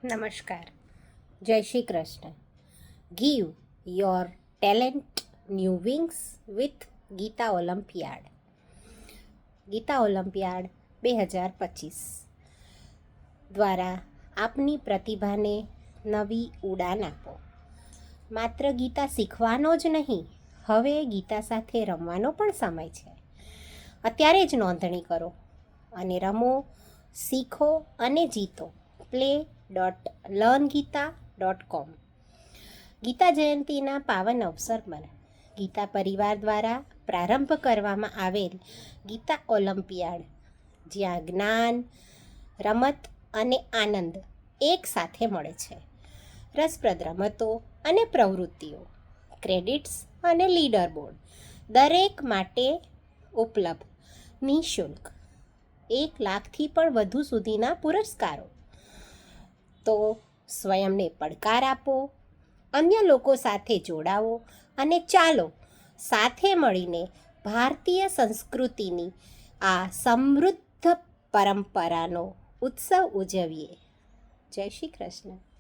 નમસ્કાર. જય Shri Krishna. Give your talent new wings with Gita olympiad. Gita olympiad 2025 દ્વારા આપની પ્રતિભાને નવી ઉડાન આપો. માત્ર ગીતા શીખવાનો જ નહીં, હવે ગીતા સાથે રમવાનો પણ સમય છે. અત્યારે જ નોંધણી કરો અને રમો, શીખો અને જીતો. play.learngita.com. ગીતા જયંતિના પાવન અવસર પર ગીતા પરિવાર દ્વારા પ્રારંભ કરવામાં આવેલ ગીતા ઓલિમ્પિયાડ, જ્યાં જ્ઞાન, રમત અને આનંદ એક સાથે મળે છે. રસપ્રદ રમતો અને પ્રવૃત્તિઓ, ક્રેડિટ્સ અને લીડર બોર્ડ દરેક માટે ઉપલબ્ધ. નિઃશુલ્ક 1 લાખથી પણ વધુ સુધીના પુરસ્કારો. તો સ્વયંને પડકાર આપો, અન્ય લોકો સાથે જોડાઓ અને ચાલો સાથે મળીને ભારતીય સંસ્કૃતિની આ સમૃદ્ધ પરંપરાનો ઉત્સવ ઉજવીએ. જય શ્રી કૃષ્ણ.